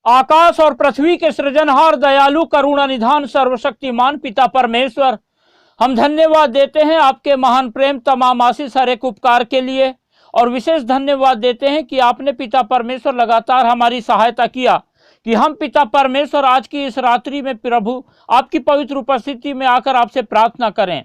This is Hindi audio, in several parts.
आकाश और पृथ्वी के सृजनहार दयालु करुणा निधान सर्वशक्तिमान पिता परमेश्वर, हम धन्यवाद देते हैं आपके महान प्रेम, तमाम आशीष, हर एक उपकार के लिए। और विशेष धन्यवाद देते हैं कि आपने पिता परमेश्वर लगातार हमारी सहायता किया कि हम पिता परमेश्वर आज की इस रात्रि में प्रभु आपकी पवित्र उपस्थिति में आकर आपसे प्रार्थना करें।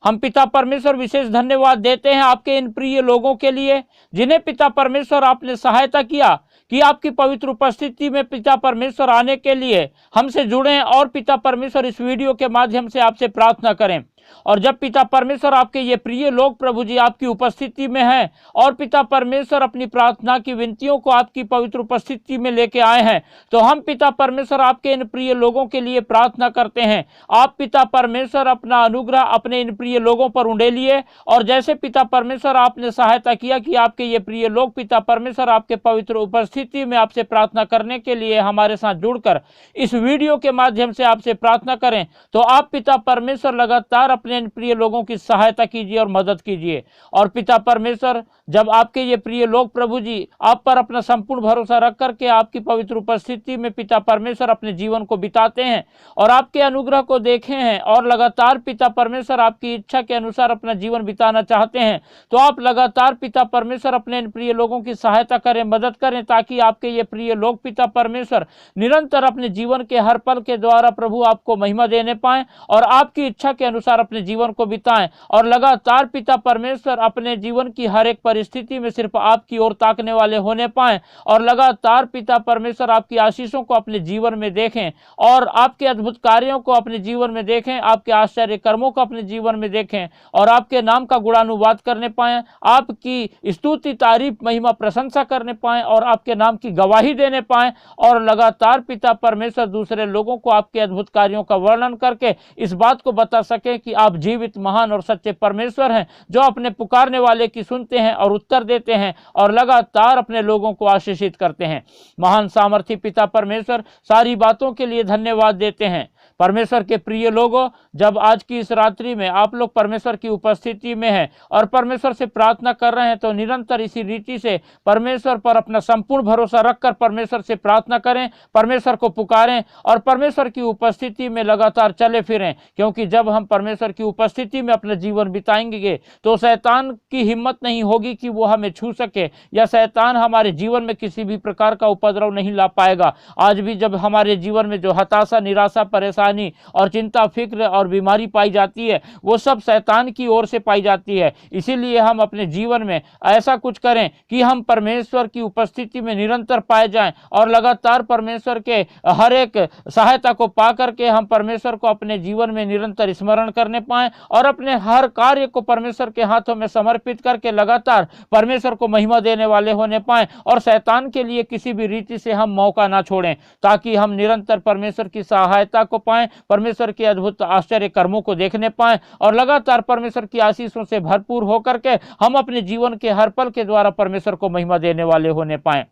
हम पिता परमेश्वर विशेष धन्यवाद देते हैं आपके इन प्रिय लोगों के लिए जिन्हें पिता परमेश्वर आपने सहायता किया कि आपकी पवित्र उपस्थिति में पिता परमेश्वर आने के लिए हमसे जुड़ें और पिता परमेश्वर इस वीडियो के माध्यम से आपसे प्रार्थना करें। और जब पिता परमेश्वर आपके ये प्रिय लोग प्रभु जी आपकी उपस्थिति में हैं और पिता परमेश्वर अपनी प्रार्थना की विनतियों को आपकी पवित्र उपस्थिति में लेके आए हैं, तो हम पिता परमेश्वर आपके इन प्रिय लोगों के लिए प्रार्थना करते हैं। आप पिता परमेश्वर अपना अनुग्रह अपने इन प्रिय लोगों पर उंडेलिए और जैसे पिता परमेश्वर आपने सहायता किया कि आपके ये प्रिय लोग पिता परमेश्वर आपके पवित्र उपस्थिति में आपसे प्रार्थना करने के लिए हमारे साथ जुड़कर इस वीडियो के माध्यम से आपसे प्रार्थना करें, तो आप पिता परमेश्वर लगातार अपने इन प्रिय लोगों की सहायता कीजिए और मदद कीजिए। और पिता परमेश्वर जब आपके ये प्रिय लोग प्रभु जी आप पर अपना संपूर्ण भरोसा रख करके आपकी पवित्र उपस्थिति में पिता परमेश्वर अपने जीवन को बिताते हैं और आपके अनुग्रह को देखे हैं और लगातार पिता परमेश्वर आपकी इच्छा के अनुसार अपना जीवन बिताना चाहते हैं, तो आप लगातार पिता परमेश्वर अपने इन प्रिय लोगों की सहायता करें, मदद करें, ताकि आपके ये प्रिय लोग पिता परमेश्वर निरंतर अपने जीवन के हर पल के द्वारा प्रभु आपको महिमा देने पाएं और आपकी इच्छा के अनुसार अपने जीवन को बिताएं और लगातार पिता परमेश्वर अपने जीवन की हर एक परिस्थिति में सिर्फ आपकी ओर ताकने वाले होने पाएं और लगातार पिता परमेश्वर आपकी आशीषों को अपने जीवन में देखें और आपके अद्भुत कार्यों को अपने जीवन में देखें, आपके आश्चर्य कर्मों को अपने जीवन में देखें और आपके नाम का गुणानुवाद करने पाएं, आपकी स्तुति, तारीफ, महिमा, प्रशंसा करने पाएं और आपके नाम की गवाही देने पाएं और लगातार पिता परमेश्वर दूसरे लोगों को आपके अद्भुत कार्यों का वर्णन करके इस बात को बता सकें कि आप जीवित, महान और सच्चे परमेश्वर हैं जो अपने पुकारने वाले की सुनते हैं और उत्तर देते हैं और लगातार अपने लोगों को आशीषित करते हैं। महान सामर्थी पिता परमेश्वर सारी बातों के लिए धन्यवाद देते हैं। परमेश्वर के प्रिय लोगों, जब आज की इस रात्रि में आप लोग परमेश्वर की उपस्थिति में हैं और परमेश्वर से प्रार्थना कर रहे हैं, तो निरंतर इसी रीति से परमेश्वर पर अपना संपूर्ण भरोसा रखकर परमेश्वर से प्रार्थना करें, परमेश्वर को पुकारें और परमेश्वर की उपस्थिति में लगातार चले फिरें, क्योंकि जब हम परमेश्वर की उपस्थिति में अपना जीवन बिताएंगे तो शैतान की हिम्मत नहीं होगी कि वो हमें छू सके या शैतान हमारे जीवन में किसी भी प्रकार का उपद्रव नहीं ला पाएगा। आज भी जब हमारे जीवन में जो हताशा, निराशा, परेशानी और चिंता, फिक्र और बीमारी पाई जाती है, वो सब शैतान की ओर से पाई जाती है। इसीलिए हम अपने जीवन में ऐसा कुछ करें कि हम परमेश्वर की उपस्थिति में निरंतर पाए जाएं और लगातार परमेश्वर के हर एक सहायता को पा करके हम परमेश्वर को अपने जीवन में निरंतर स्मरण करने पाएं और अपने हर कार्य को परमेश्वर के हाथों में समर्पित करके लगातार परमेश्वर को महिमा देने वाले होने पाएं और शैतान के लिए किसी भी रीति से हम मौका ना छोड़ें, ताकि हम निरंतर परमेश्वर की सहायता को पाएं, परमेश्वर के अद्भुत आश्चर्य कर्मों को देखने पाएं और लगातार परमेश्वर की आशीषों से भरपूर होकर के हम अपने जीवन के हर पल के द्वारा परमेश्वर को महिमा देने वाले होने पाएं।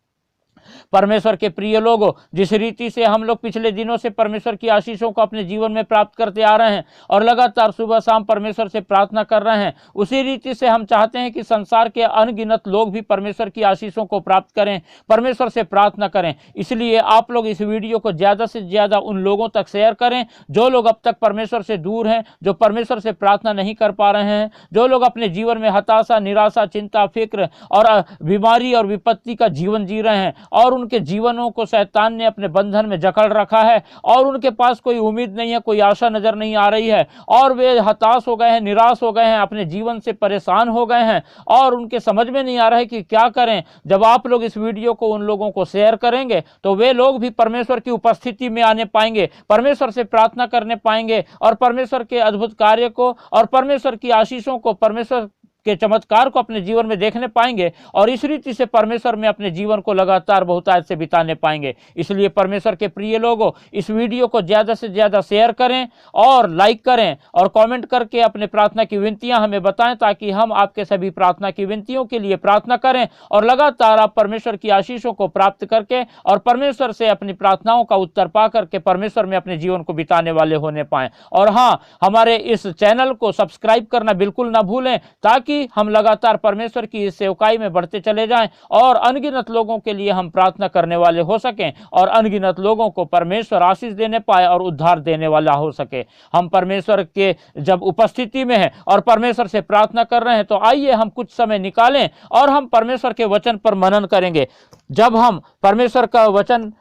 परमेश्वर के प्रिय लोगों, जिस रीति से हम लोग पिछले दिनों से परमेश्वर की आशीषों को अपने जीवन में प्राप्त करते आ रहे हैं और लगातार सुबह शाम परमेश्वर से प्रार्थना कर रहे हैं, उसी रीति से हम चाहते हैं कि संसार के अनगिनत लोग भी परमेश्वर की आशीषों को प्राप्त करें, परमेश्वर से प्रार्थना करें। इसलिए आप लोग इस वीडियो को ज़्यादा से ज़्यादा उन लोगों तक शेयर करें जो लोग अब तक परमेश्वर से दूर हैं, जो परमेश्वर से प्रार्थना नहीं कर पा रहे हैं, जो लोग अपने जीवन में हताशा, निराशा, चिंता, फिक्र और बीमारी और विपत्ति का जीवन जी रहे हैं और उनके जीवनों को शैतान ने अपने बंधन में जकड़ रखा है और उनके पास कोई उम्मीद नहीं है, कोई आशा नजर नहीं आ रही है और वे हताश हो गए हैं, निराश हो गए हैं, अपने जीवन से परेशान हो गए हैं और उनके समझ में नहीं आ रहा है कि क्या करें। जब आप लोग इस वीडियो को उन लोगों को शेयर करेंगे तो वे लोग भी परमेश्वर की उपस्थिति में आने पाएंगे, परमेश्वर से प्रार्थना करने पाएंगे और परमेश्वर के अद्भुत कार्य को और परमेश्वर की आशीषों को, परमेश्वर के चमत्कार को अपने जीवन में देखने पाएंगे और इस रीति से परमेश्वर में अपने जीवन को लगातार बहुतायत से बिताने पाएंगे। इसलिए परमेश्वर के प्रिय लोगों, इस वीडियो को ज़्यादा से ज़्यादा शेयर करें और लाइक करें और कमेंट करके अपने प्रार्थना की विनतियां हमें बताएं, ताकि हम आपके सभी प्रार्थना की विनतियों के लिए प्रार्थना करें और लगातार आप परमेश्वर की आशीषों को प्राप्त करके और परमेश्वर से अपनी प्रार्थनाओं का उत्तर पा करके परमेश्वर में अपने जीवन को बिताने वाले होने पाएं। और हाँ, हमारे इस चैनल को सब्सक्राइब करना बिल्कुल ना भूलें, ताकि ताकि हम लगातार परमेश्वर की इस सेवकाई में बढ़ते चले जाएं और अनगिनत लोगों के लिए हम प्रार्थना करने वाले हो सकें और अनगिनत लोगों को परमेश्वर आशीष देने पाए और उद्धार देने वाला हो सके। हम परमेश्वर के जब उपस्थिति में हैं और परमेश्वर से प्रार्थना कर रहे हैं तो आइए हम कुछ समय निकालें और हम परमेश्वर के वचन पर मनन करेंगे। जब हम परमेश्वर का वचन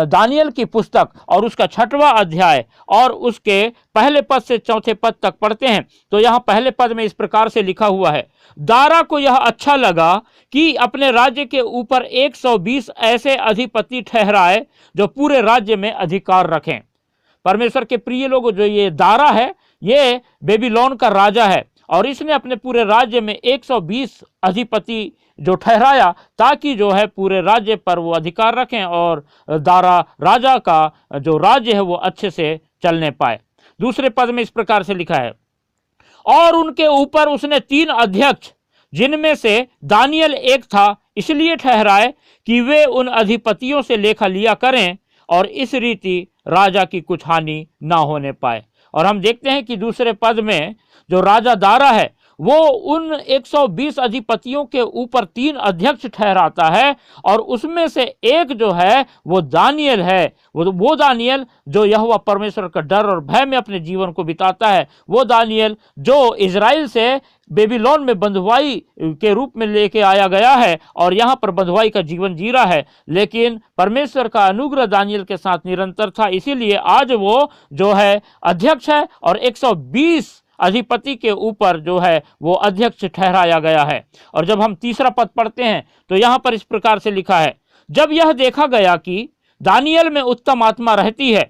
दानियल की पुस्तक और उसका 6वां अध्याय और उसके पहले पद से 4 पद तक पढ़ते हैं तो यहाँ पहले पद में इस प्रकार से लिखा हुआ है, दारा को यह अच्छा लगा कि अपने राज्य के ऊपर 120 ऐसे अधिपति ठहराए जो पूरे राज्य में अधिकार रखें। परमेश्वर के प्रिय लोगों, जो ये दारा है ये बेबीलोन का राजा है और इसने अपने पूरे राज्य में 120 अधिपति जो ठहराया ताकि जो है पूरे राज्य पर वो अधिकार रखें और दारा राजा का जो राज्य है वो अच्छे से चलने पाए। दूसरे पद में इस प्रकार से लिखा है, और उनके ऊपर उसने 3 अध्यक्ष जिनमें से दानियल एक था इसलिए ठहराए कि वे उन अधिपतियों से लेखा लिया करें और इस रीति राजा की कुछ हानि ना होने पाए। और हम देखते हैं कि दूसरे पद में जो राजा दारा है वो उन 120 अधिपतियों के ऊपर 3 अध्यक्ष ठहराता है और उसमें से एक जो है वो दानियल है। वो दानियल जो यहोवा परमेश्वर का डर और भय में अपने जीवन को बिताता है, वो दानियल जो इजराइल से बेबीलोन में बंधुआई के रूप में लेके आया गया है और यहाँ पर बंधुआई का जीवन जी रहा है, लेकिन परमेश्वर का अनुग्रह दानियल के साथ निरंतर था, इसीलिए आज वो जो है अध्यक्ष है और 120 अधिपति के ऊपर जो है वो अध्यक्ष ठहराया गया है। और जब हम तीसरा पद पढ़ते हैं तो यहाँ पर इस प्रकार से लिखा है, जब यह देखा गया कि दानियल में उत्तम आत्मा रहती है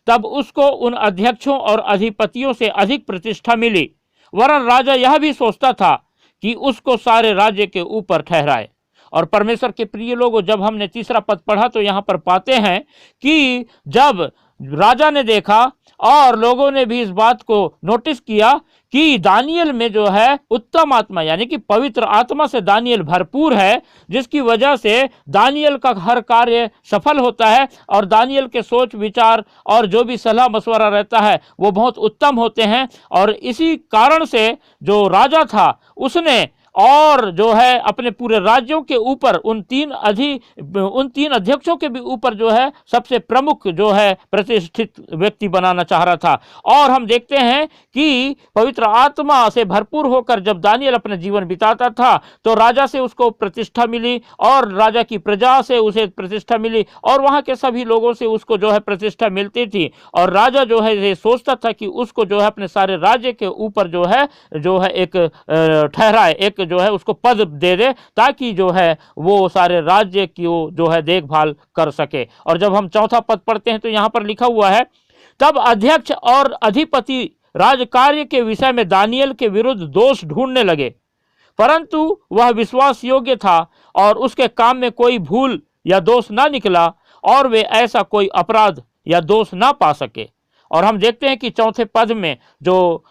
तब उसको उन अध्यक्षों और अधिपतियों से अधिक प्रतिष्ठा मिली, वरन राजा यह भी सोचता था कि उसको सारे राज्य के ऊपर ठहराए। और परमेश्वर के प्रिय लोगों, जब हमने तीसरा पद पढ़ा तो यहाँ पर पाते हैं कि जब राजा ने देखा और लोगों ने भी इस बात को नोटिस किया कि दानियल में जो है उत्तम आत्मा यानी कि पवित्र आत्मा से दानियल भरपूर है, जिसकी वजह से दानियल का हर कार्य सफल होता है और दानियल के सोच विचार और जो भी सलाह मशवरा रहता है वो बहुत उत्तम होते हैं। और इसी कारण से जो राजा था उसने और जो है अपने पूरे राज्यों के ऊपर उन तीन अध्यक्षों के भी ऊपर जो है सबसे प्रमुख जो है प्रतिष्ठित व्यक्ति बनाना चाह रहा था। और हम देखते हैं कि पवित्र आत्मा से भरपूर होकर जब दानियल अपना जीवन बिताता था तो राजा से उसको प्रतिष्ठा मिली और राजा की प्रजा से उसे प्रतिष्ठा मिली और वहां के सभी लोगों से उसको जो है प्रतिष्ठा मिलती थी। और राजा जो है ये सोचता था कि उसको जो है अपने सारे राज्य के ऊपर जो है एक ठहराए, एक जो है उसको पद दे दे ताकि जो है वो सारे राज्य की जो है देखभाल कर सके। और जब हम चौथा पद पढ़ते हैं तो यहां पर लिखा हुआ है, तब अध्यक्ष और अधिपति राजकार्य के विषय में दानियल के विरुद्ध दोष ढूंढने लगे, परंतु वह विश्वास योग्य था और उसके काम में कोई भूल या दोष ना निकला और वे ऐसा कोई अपराध या दोष ना पा सके। और हम देखते हैं कि चौथे पद में जो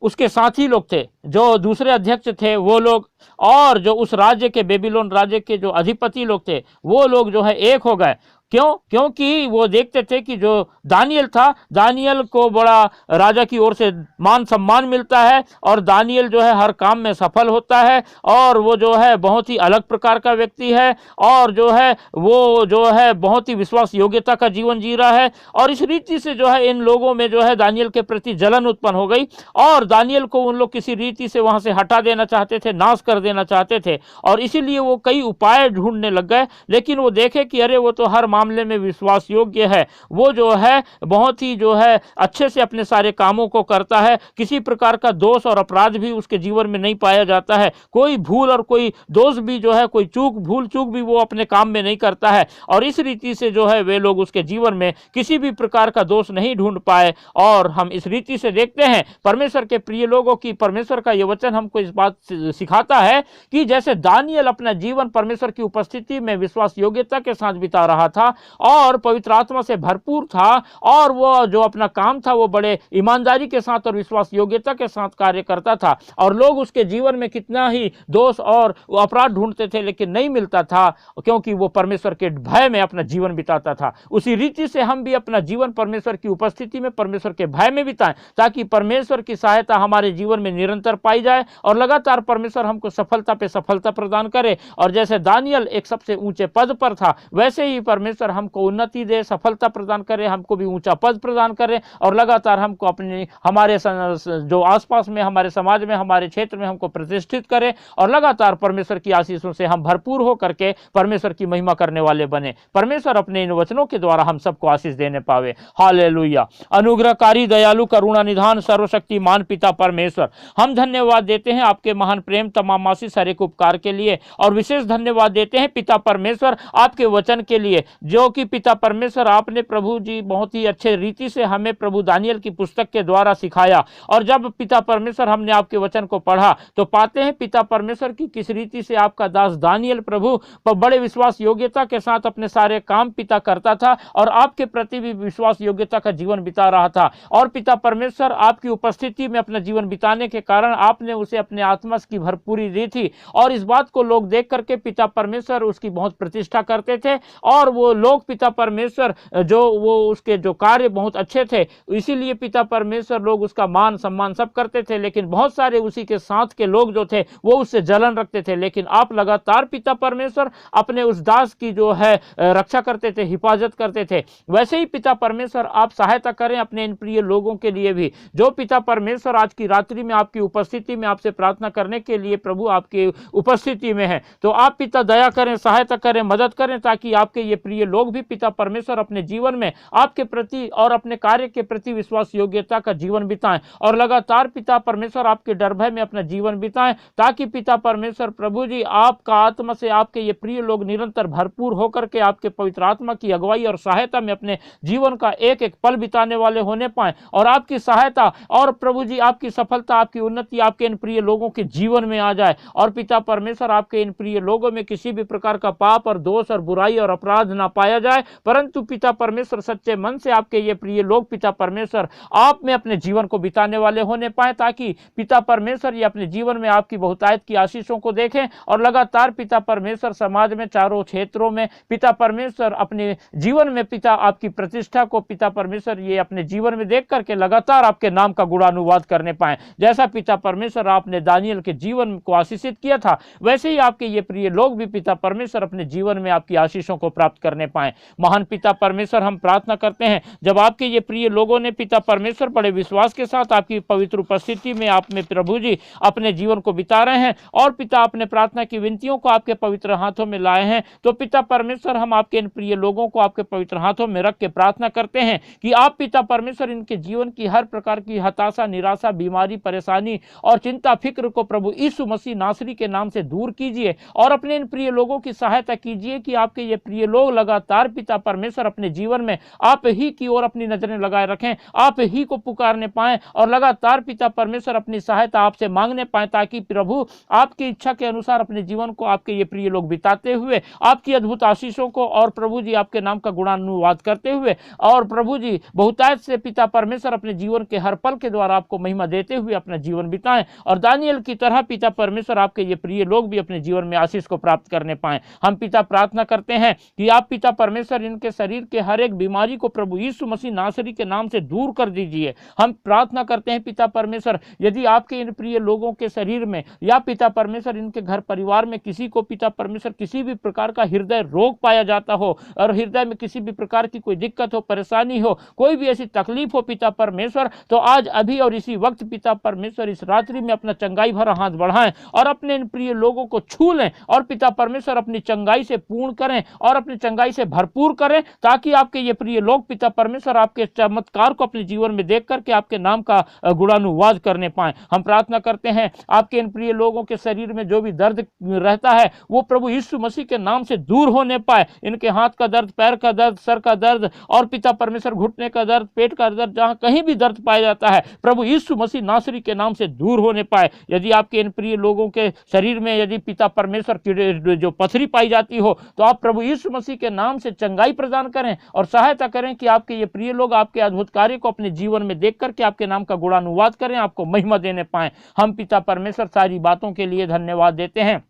उसके साथी लोग थे, जो दूसरे अध्यक्ष थे वो लोग और जो उस राज्य के बेबीलोन राज्य के जो अधिपति लोग थे वो लोग जो है एक हो गए। क्यों? क्योंकि वो देखते थे कि जो दानियल था, दानियल को बड़ा राजा की ओर से मान सम्मान मिलता है और दानियल जो है हर काम में सफल होता है और वो जो है बहुत ही अलग प्रकार का व्यक्ति है और जो है वो जो है बहुत ही विश्वास योग्यता का जीवन जी रहा है। और इस रीति से जो है इन लोगों में जो है दानियल के प्रति जलन उत्पन्न हो गई और दानियल को उन लोग किसी रीति से वहां से हटा देना चाहते थे, नाश कर देना चाहते थे। और इसीलिए वो कई उपाय ढूंढने लग गए, लेकिन वो देखे कि अरे वो तो हर मामले में विश्वास योग्य है, वो जो है बहुत ही जो है अच्छे से अपने सारे कामों को करता है, किसी प्रकार का दोष और अपराध भी उसके जीवन में नहीं पाया जाता है, कोई भूल और कोई दोष भी जो है कोई भूल चूक भी वो अपने काम में नहीं करता है। और इस रीति से जो है वे लोग उसके जीवन में किसी भी प्रकार का दोष नहीं ढूंढ पाए। और हम इस रीति से देखते हैं परमेश्वर के प्रिय लोगों की परमेश्वर का यह वचन हमको इस बात सिखाता है कि जैसे दानियल अपना जीवन परमेश्वर की उपस्थिति में विश्वास योग्यता के साथ बिता रहा था, था और पवित्र आत्मा से भरपूर था और वो जो अपना काम था वो बड़े ईमानदारी के साथ और विश्वास योग्यता के साथ कार्य करता था और लोग उसके जीवन में कितना ही दोष और अपराध ढूंढते थे लेकिन नहीं मिलता था, क्योंकि वो परमेश्वर के भय में अपना जीवन बिताता था। उसी रीति से हम भी अपना जीवन परमेश्वर की उपस्थिति में, परमेश्वर के भय में बिताएं, ताकि परमेश्वर की सहायता हमारे जीवन में निरंतर पाई जाए और लगातार परमेश्वर हमको सफलता पे सफलता प्रदान करे। और जैसे दानियल एक सबसे ऊंचे पद पर था, वैसे ही परमेश्वर हमको उन्नति दे, सफलता प्रदान करे, हमको भी ऊंचा पद प्रदान करे और लगातार हमको अपने हमारे जो आसपास में, हमारे समाज में, हमारे क्षेत्र में हमको प्रतिष्ठित करे और लगातार परमेश्वर की आशीषों से हम भरपूर हो करके परमेश्वर की महिमा करने वाले बने। परमेश्वर अपने इन वचनों के द्वारा हम सबको आशीष देने पावे। हालेलुया। अनुग्रहकारी, दयालु, करुणा निधान, सर्वशक्तिमान पिता परमेश्वर, हम धन्यवाद देते हैं आपके महान प्रेम, तमाम आशीष, हर एक उपकार के लिए और विशेष धन्यवाद देते हैं पिता परमेश्वर आपके वचन के लिए, जो कि पिता परमेश्वर आपने प्रभु जी बहुत ही अच्छे रीति से हमें प्रभु दानियल की पुस्तक के द्वारा सिखाया। और जब पिता परमेश्वर हमने आपके वचन को पढ़ा तो पाते हैं पिता परमेश्वर की किस रीति से आपका दास दानियल प्रभु बड़े विश्वास योग्यता के साथ अपने सारे काम पिता करता था और आपके प्रति भी विश्वास योग्यता का जीवन बिता रहा था। और पिता परमेश्वर आपकी उपस्थिति में अपना जीवन बिताने के कारण आपने उसे अपने आत्मा की भरपूरी दी थी और इस बात को लोग देख करके पिता परमेश्वर उसकी बहुत प्रतिष्ठा करते थे और वो लोग पिता परमेश्वर जो वो उसके जो कार्य बहुत अच्छे थे, इसीलिए पिता परमेश्वर लोग उसका मान सम्मान सब करते थे। लेकिन बहुत सारे उसी के साथ के लोग जो थे वो उससे जलन रखते थे, लेकिन आप लगातार पिता परमेश्वर अपने उस दास की जो है रक्षा करते थे, हिफाजत करते थे। वैसे ही पिता परमेश्वर आप सहायता करें अपने इन प्रिय लोगों के लिए भी, जो पिता परमेश्वर आज की रात्रि में आपकी उपस्थिति में आपसे प्रार्थना करने के लिए प्रभु आपकी उपस्थिति में है। तो आप पिता दया करें, सहायता करें, मदद करें, ताकि आपके ये प्रिय लोग भी पिता परमेश्वर अपने जीवन में आपके प्रति और अपने कार्य के प्रति विश्वास योग्यता का जीवन बिताएं और लगातार पिता परमेश्वर आपके डर भय में अपना जीवन बिताएं, ताकि पिता परमेश्वर प्रभु जी आपका आत्मा से आपके ये प्रिय लोग निरंतर भरपूर होकर के आपके पवित्र आत्मा की अगुवाई और सहायता में अपने जीवन का एक एक पल बिताने वाले होने पाए और आपकी सहायता और प्रभु जी आपकी सफलता, आपकी उन्नति आपके इन प्रिय लोगों के जीवन में आ जाए। और पिता परमेश्वर आपके इन प्रिय लोगों में किसी भी प्रकार का पाप और दोष और बुराई और अपराध ना पाया जाए, परंतु पिता परमेश्वर सच्चे मन से आपके ये प्रिय लोग पिता परमेश्वर आप में अपने जीवन को बिताने वाले होने पाए, ताकि पिता परमेश्वर ये अपने जीवन में आपकी बहुतायत की आशीषों को देखें और लगातार पिता परमेश्वर समाज में चारों क्षेत्रों में पिता परमेश्वर अपने जीवन में पिता आपकी प्रतिष्ठा को पिता परमेश्वर ये अपने जीवन में देख करके लगातार आपके नाम का गुणानुवाद करने पाए। जैसा पिता परमेश्वर आपने दानियल के जीवन को आशीषित किया था, वैसे ही आपके ये प्रिय लोग भी पिता परमेश्वर अपने जीवन में आपकी आशीषों को प्राप्त करने पाए। महान पिता परमेश्वर हम प्रार्थना करते हैं, जब आपके ये प्रिय लोगों ने पिता परमेश्वर बड़े विश्वास के साथ आपकी पवित्र उपस्थिति में आप में प्रभु जी अपने जीवन को बिता रहे हैं और पिता अपने प्रार्थना की विनतियों को आपके पवित्र हाथों में लाए हैं, तो पिता परमेश्वर हम आपके इन प्रिय लोगों को आपके पवित्र हाथों में रख के प्रार्थना करते हैं कि आप पिता परमेश्वर इनके जीवन की हर प्रकार की हताशा, निराशा, बीमारी, परेशानी और चिंता फिक्र को प्रभु यीशु मसीह नासरी के नाम से दूर कीजिए और अपने इन प्रिय लोगों की सहायता कीजिए कि आपके ये प्रिय लोग लगातार पिता परमेश्वर अपने जीवन में आप ही की ओर अपनी नजरें लगाए रखें, आप ही को पुकारने पाएं और लगातार पिता परमेश्वर अपनी सहायता आपसे मांगने पाएं, ताकि प्रभु आपकी इच्छा के अनुसार अपने जीवन को आपके ये प्रिय लोग बिताते हुए आपकी अद्भुत आशीषों को और प्रभु जी आपके नाम का गुणानुवाद करते हुए और प्रभु जी बहुतायत से पिता परमेश्वर अपने जीवन के हर पल के द्वारा आपको महिमा देते हुए अपना जीवन बिताएं और दानियल की तरह पिता परमेश्वर आपके ये प्रिय लोग भी अपने जीवन में आशीष को प्राप्त करने पाएं। हम पिता प्रार्थना करते हैं कि आप पिता परमेश्वर इनके शरीर के हर एक बीमारी को प्रभु यीशु मसीह नासरी के नाम से दूर कर दीजिए। हम प्रार्थना करते हैं पिता परमेश्वर, यदि आपके इन प्रिय लोगों के शरीर में या पिता परमेश्वर इनके घर परिवार में किसी को पिता परमेश्वर किसी भी प्रकार का हृदय रोग पाया जाता हो और हृदय में किसी भी प्रकार की कोई दिक्कत हो, परेशानी हो, कोई भी ऐसी तकलीफ हो पिता परमेश्वर, तो आज अभी और इसी वक्त पिता परमेश्वर इस रात्रि में अपना चंगाई भरा हाथ बढ़ाएं और अपने इन प्रिय लोगों को छू लें और पिता परमेश्वर अपनी चंगाई से पूर्ण करें और अपनी चंगाई से भरपूर करें, ताकि आपके ये प्रिय लोग पिता परमेश्वर आपके चमत्कार को अपने जीवन में देख करके आपके नाम का गुणानुवाद करने पाएं। हम प्रार्थना करते हैं आपके इन प्रिय लोगों के शरीर में जो भी दर्द रहता है वो प्रभु यीशु मसीह के नाम से दूर होने पाए। इनके हाथ का दर्द, पैर का दर्द, सर का दर्द और पिता परमेश्वर घुटने का दर्द, पेट का दर्द, जहां कहीं भी दर्द पाया जाता है प्रभु यीशु मसीह नासरी के नाम से दूर होने पाए। यदि आपके इन प्रिय लोगों के शरीर में यदि पिता परमेश्वर की जो पथरी पाई जाती हो, तो आप प्रभु यीशु मसीह के नाम से चंगाई प्रदान करें और सहायता करें कि आपके ये प्रिय लोग आपके अद्भुत कार्य को अपने जीवन में देख करके आपके नाम का गुणानुवाद करें, आपको महिमा देने पाएं। हम पिता परमेश्वर सारी बातों के लिए धन्यवाद देते हैं।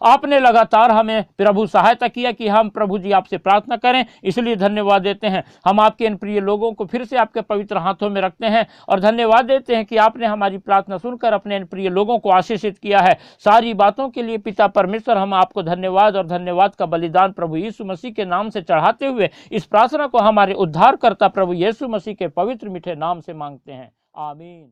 आपने लगातार हमें प्रभु सहायता किया कि हम प्रभु जी आपसे प्रार्थना करें, इसलिए धन्यवाद देते हैं। हम आपके इन प्रिय लोगों को फिर से आपके पवित्र हाथों में रखते हैं और धन्यवाद देते हैं कि आपने हमारी प्रार्थना सुनकर अपने इन प्रिय लोगों को आशीषित किया है। सारी बातों के लिए पिता परमेश्वर हम आपको धन्यवाद और धन्यवाद का बलिदान प्रभु यीशु मसीह के नाम से चढ़ाते हुए इस प्रार्थना को हमारे उद्धारकर्ता प्रभु यीशु मसीह के पवित्र मीठे नाम से मांगते हैं, आमीन।